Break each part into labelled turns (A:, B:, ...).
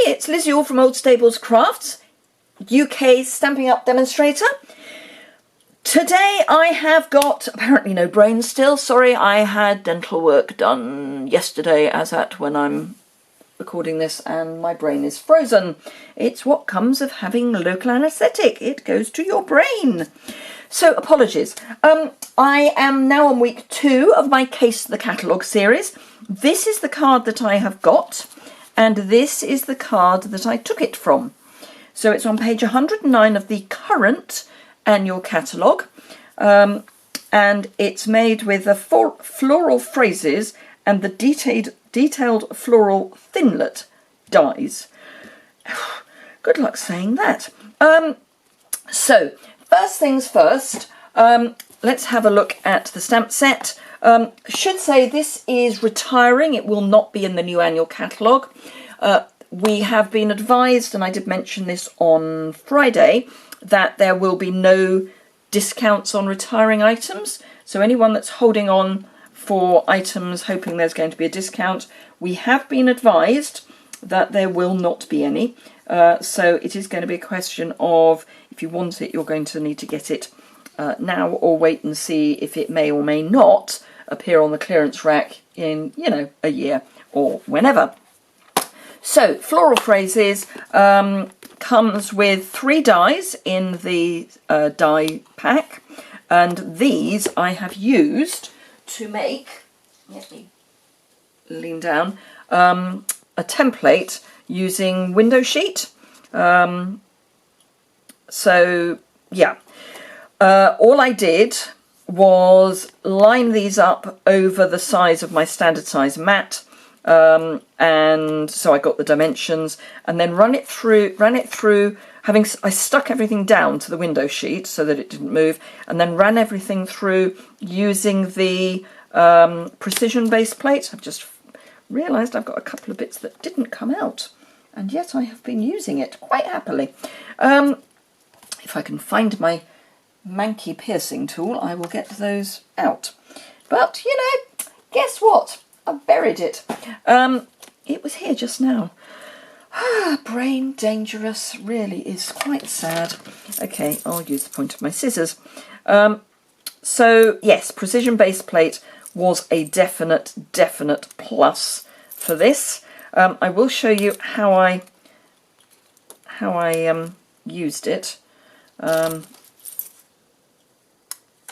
A: it's Liz Yuille from Old Stables Crafts, UK Stampin' Up demonstrator. Today I have got apparently no brain still. Sorry, I had dental work done yesterday as at when I'm recording this and my brain is frozen. It's what comes of having local anaesthetic. It goes to your brain. So apologies. I am now on week 2 of my Case the Catalogue series. This is the card that I have got, and this is the card that I took it from. So it's on page 109 of the current annual catalogue, and it's made with the floral phrases and the detailed floral thinlet dies. Good luck saying that. So first things first, let's have a look at the stamp set. Should say this is retiring. It will not be in the new annual catalogue. We have been advised, and I did mention this on Friday, that there will be no discounts on retiring items. So anyone that's holding on for items hoping there's going to be a discount, we have been advised that there will not be any. So it is going to be a question of, if you want it, you're going to need to get it now, or wait and see if it may or may not appear on the clearance rack in, you know, a year or whenever. So floral phrases comes with 3 dies in the die pack, and these I have used to make, let me lean down, a template using window sheet. So yeah, all I did was line these up over the size of my standard size mat, and so I got the dimensions, and then ran it through I stuck everything down to the window sheet so that it didn't move, and then ran everything through using the precision base plate. I've just realised I've got a couple of bits that didn't come out, and yet I have been using it quite happily. If I can find my manky piercing tool, I will get those out. But, you know, guess what? I buried it. It was here just now. Brain dangerous, really is quite sad. Okay, I'll use the point of my scissors. So, yes, precision base plate was a definite plus for this. I will show you how I used it,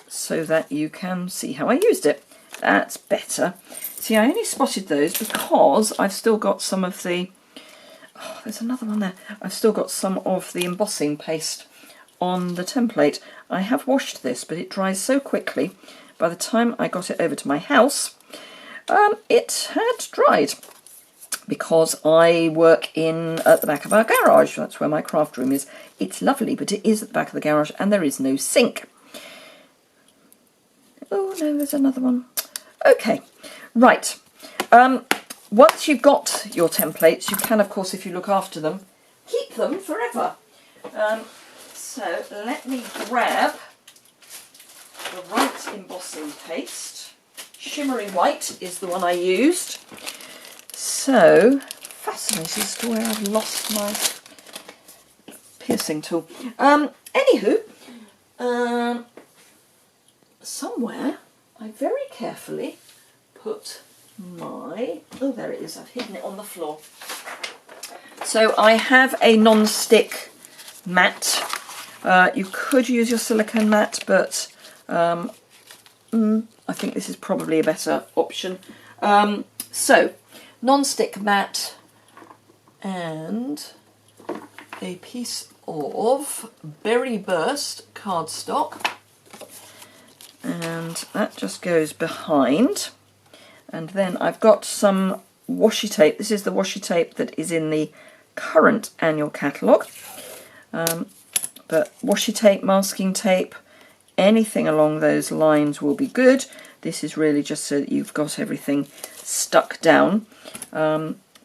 A: so that you can see how I used it. That's better. See, I only spotted those because I've still got some of the... Oh, there's another one there. I've still got some of the embossing paste on the template. I have washed this, but it dries so quickly. By the time I got it over to my house, it had dried. Because I work at the back of our garage. That's where my craft room is. It's lovely, but it is at the back of the garage, and there is no sink. Oh no, there's another one. Okay, right. Once you've got your templates, you can, of course, if you look after them, keep them forever. So let me grab the right embossing paste. Shimmery white is the one I used. So, fascinated as to where I've lost my piercing tool. Anywho, somewhere I very carefully put my... Oh, there it is. I've hidden it on the floor. So I have a non-stick mat. You could use your silicone mat, but I think this is probably a better option. So, non-stick mat and a piece of Berry Burst cardstock, and that just goes behind. And then I've got some washi tape. This is the washi tape that is in the current annual catalogue, but washi tape, masking tape, anything along those lines will be good. This is really just so that you've got everything stuck down,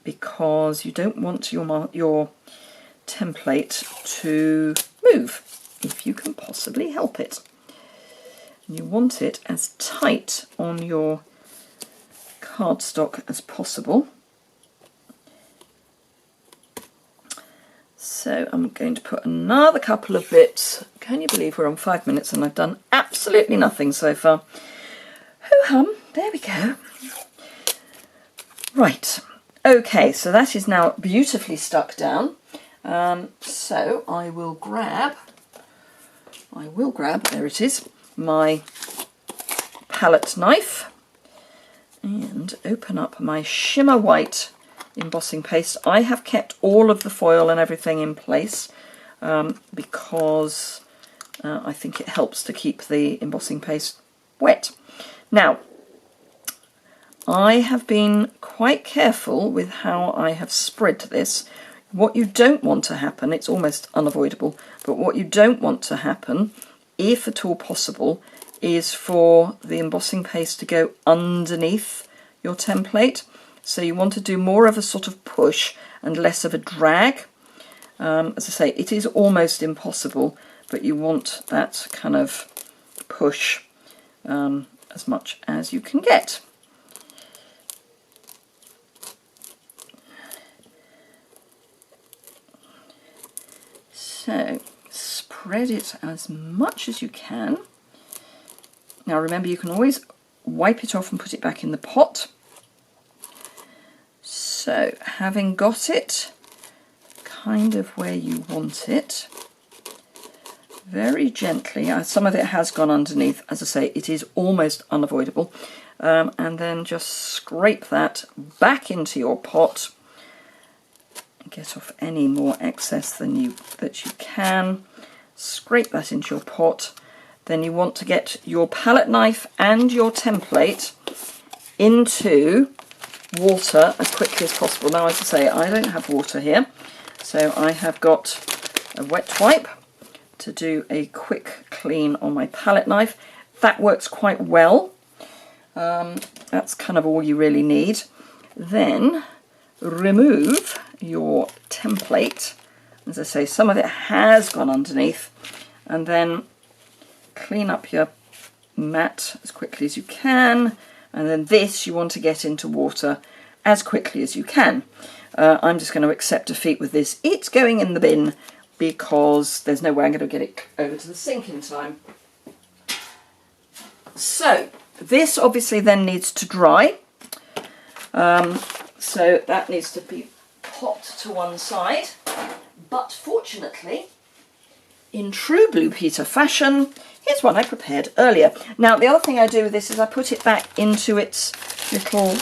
A: because you don't want your template to move if you can possibly help it. And you want it as tight on your cardstock as possible. So I'm going to put another couple of bits. Can you believe we're on 5 minutes and I've done absolutely nothing so far? Ho-hum, there we go. Right, okay, so that is now beautifully stuck down. So I will grab, there it is, my palette knife and open up my shimmer white embossing paste. I have kept all of the foil and everything in place because I think it helps to keep the embossing paste wet. Now, I have been quite careful with how I have spread this. What you don't want to happen, it's almost unavoidable, but what you don't want to happen, if at all possible, is for the embossing paste to go underneath your template. So you want to do more of a sort of push and less of a drag. As I say, it is almost impossible, but you want that kind of push as much as you can get. So spread it as much as you can. Now remember, you can always wipe it off and put it back in the pot. So having got it kind of where you want it, very gently, some of it has gone underneath, as I say, it is almost unavoidable, and then just scrape that back into your pot. Get off any more excess that you can. Scrape that into your pot. Then you want to get your palette knife and your template into water as quickly as possible. Now, as I say, I don't have water here, so I have got a wet wipe to do a quick clean on my palette knife. That works quite well. That's kind of all you really need. Then remove your template. As I say, some of it has gone underneath, and then clean up your mat as quickly as you can, and then this you want to get into water as quickly as you can. I'm just going to accept defeat with this. It's going in the bin because there's no way I'm going to get it over to the sink in time. So this obviously then needs to dry. So that needs to be popped to one side, but fortunately, in true Blue Peter fashion, here's one I prepared earlier. Now, the other thing I do with this is I put it back into its little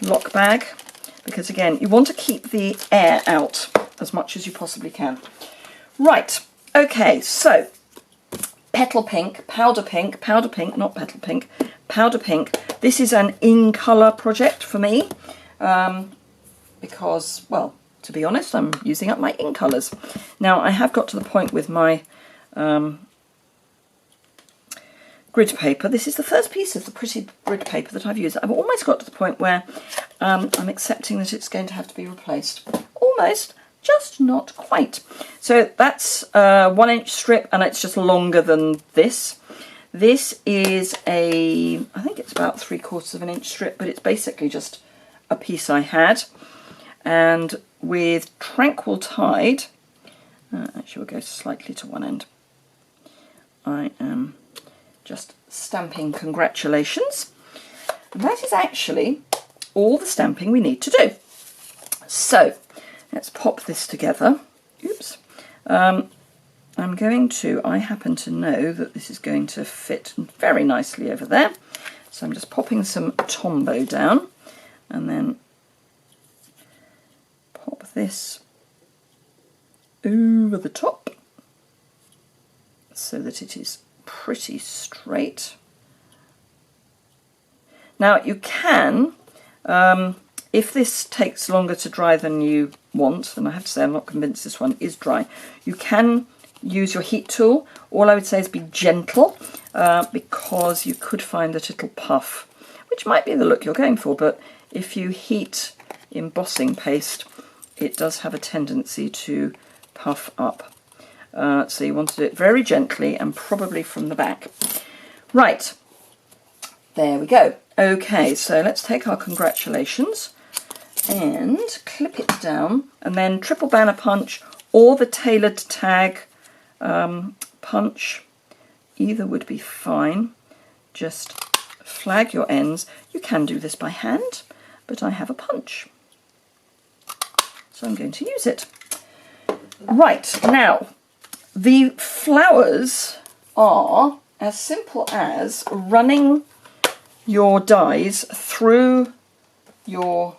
A: lock bag, because again, you want to keep the air out as much as you possibly can. Right, okay, so petal pink, powder pink, not petal pink, powder pink. This is an in colour project for me because, well, to be honest, I'm using up my in colours. Now, I have got to the point with my grid paper. This is the first piece of the pretty grid paper that I've used. I've almost got to the point where I'm accepting that it's going to have to be replaced. Almost, just not quite. So that's a 1 inch strip, and it's just longer than this. This is I think it's about 3/4 of an inch strip, but it's basically just a piece I had. And with Tranquil Tide, actually we'll go slightly to one end, I am just stamping congratulations. And that is actually all the stamping we need to do. So let's pop this together. Oops. I happen to know that this is going to fit very nicely over there. So I'm just popping some Tombow down and then pop this over the top so that it is pretty straight. Now you can, if this takes longer to dry than you want, and I have to say I'm not convinced this one is dry, you can use your heat tool. All I would say is be gentle because you could find that it'll puff, which might be the look you're going for, but if you heat embossing paste, it does have a tendency to puff up. So you want to do it very gently and probably from the back. Right, there we go. Okay, so let's take our congratulations and clip it down, and then triple banner punch or the tailored tag punch, either would be fine. Just flag your ends. You can do this by hand, but I have a punch, so I'm going to use it. Right, now the flowers are as simple as running your dies through your,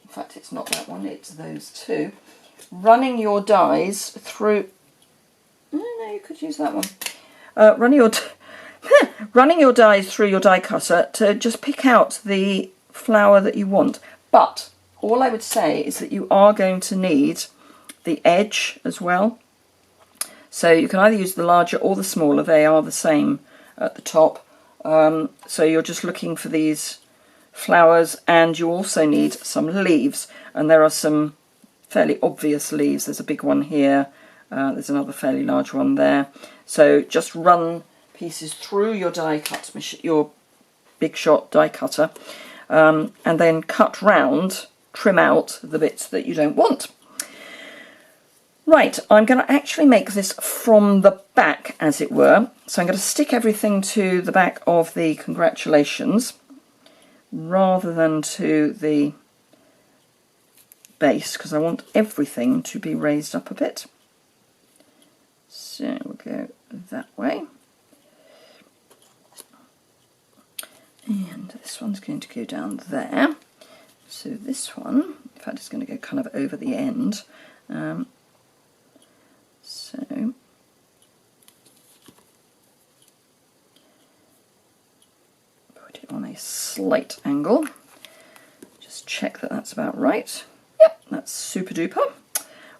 A: in fact it's not that one, it's those two, running your dies through, no, you could use that one, running your dies through your die cutter to just pick out the flower that you want. But all I would say is that you are going to need the edge as well. So you can either use the larger or the smaller, they are the same at the top. So you're just looking for these flowers, and you also need some leaves, and there are some fairly obvious leaves. There's a big one here, there's another fairly large one there. So just run pieces through your die cut machine, your Big Shot die cutter, and then cut round, trim out the bits that you don't want. Right, I'm going to actually make this from the back, as it were. So I'm going to stick everything to the back of the congratulations rather than to the base, because I want everything to be raised up a bit. So we'll go that way. And this one's going to go down there. So this one, in fact, it's going to go kind of over the end. So put it on a slight angle. Just check that that's about right. Yep, that's super duper.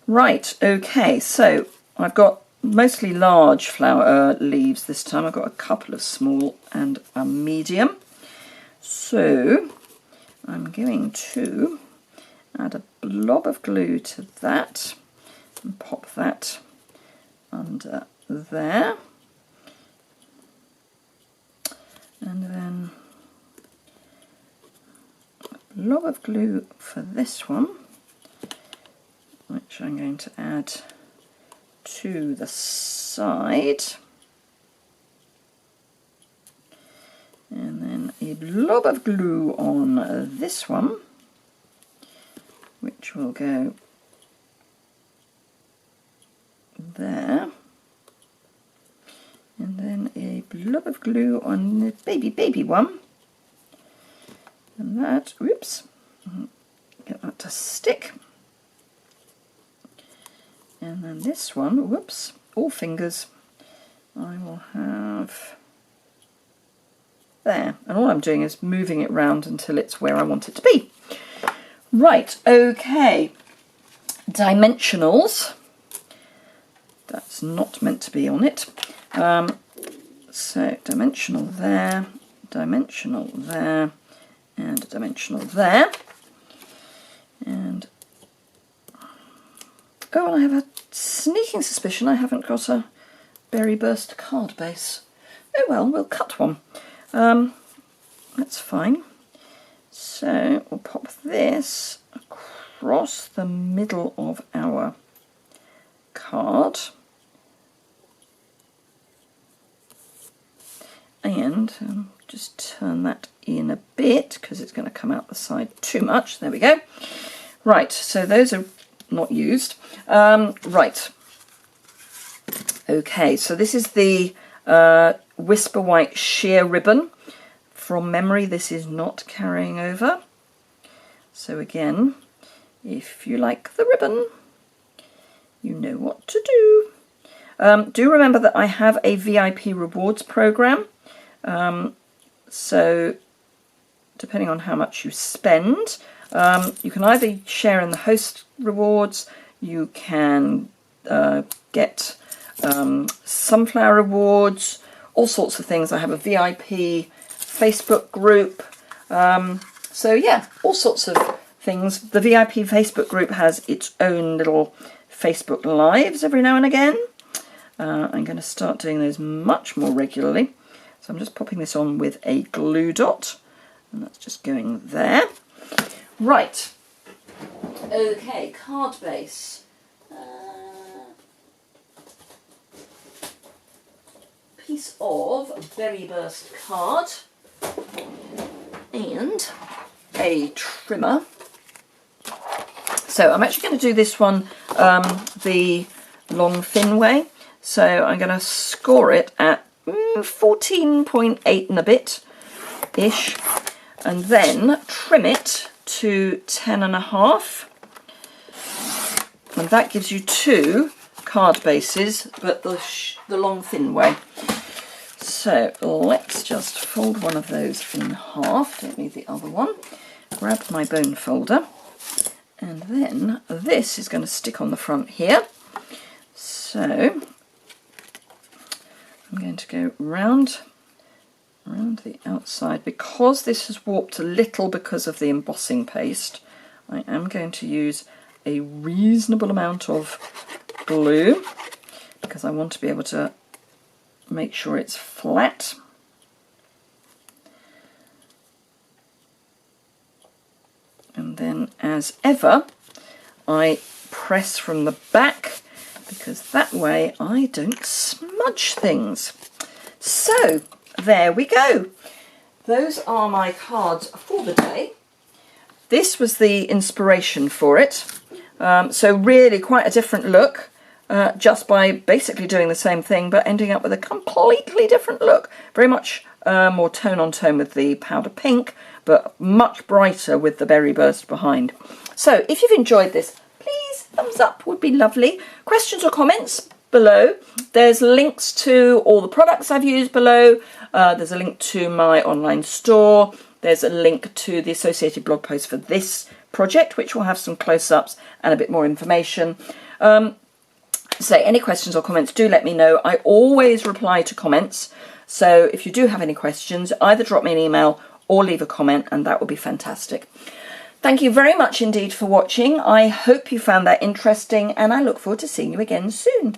A: Right, okay, so I've got mostly large flower leaves this time. I've got a couple of small and a medium. So I'm going to add a blob of glue to that and pop that under there, and then a blob of glue for this one, which I'm going to add to the side, and then a blob of glue on this one, which will go there, and then a blob of glue on the baby one, and that, whoops, get that to stick, and then this one, whoops, all fingers, I will have there, and all I'm doing is moving it round until it's where I want it to be. Right, okay, dimensionals. That's not meant to be on it. So dimensional there, dimensional there, and a dimensional there. And oh, and I have a sneaking suspicion I haven't got a berry burst card base. Oh well, we'll cut one. That's fine. So we'll pop this across the middle of our card, and just turn that in a bit because it's going to come out the side too much. There we go. Right, so those are not used. Right, okay, so this is the Whisper White sheer ribbon. From memory, this is not carrying over. So again, if you like the ribbon, you know what to do. Do remember that I have a VIP rewards program. So depending on how much you spend, you can either share in the host rewards, you can get sunflower rewards, all sorts of things. I have a VIP Facebook group. So yeah, all sorts of things. The VIP Facebook group has its own little Facebook lives every now and again. I'm going to start doing those much more regularly. So I'm just popping this on with a glue dot, and that's just going there. Right, Okay, card base. Piece of berry burst card and a trimmer. So I'm actually going to do this one the long thin way. So I'm going to score it at 14.8 and a bit ish, and then trim it to 10.5, and that gives you 2 card bases, but the long thin way. So let's just fold one of those in half, don't need the other one, grab my bone folder, and then this is going to stick on the front here. So I'm going to go round the outside. Because this has warped a little because of the embossing paste, I am going to use a reasonable amount of glue because I want to be able to make sure it's flat. And then, as ever, I press from the back because that way I don't smudge things. So there we go. Those are my cards for the day. This was the inspiration for it. So really quite a different look, just by basically doing the same thing but ending up with a completely different look. Very much more tone on tone with the powder pink, but much brighter with the berry burst behind. So if you've enjoyed this, please thumbs up would be lovely. Questions or comments below. There's links to all the products I've used below. There's a link to my online store. There's a link to the associated blog post for this project, which will have some close-ups and a bit more information. So any questions or comments, do let me know. I always reply to comments. So if you do have any questions, either drop me an email or leave a comment, and that would be fantastic. Thank you very much indeed for watching. I hope you found that interesting, and I look forward to seeing you again soon.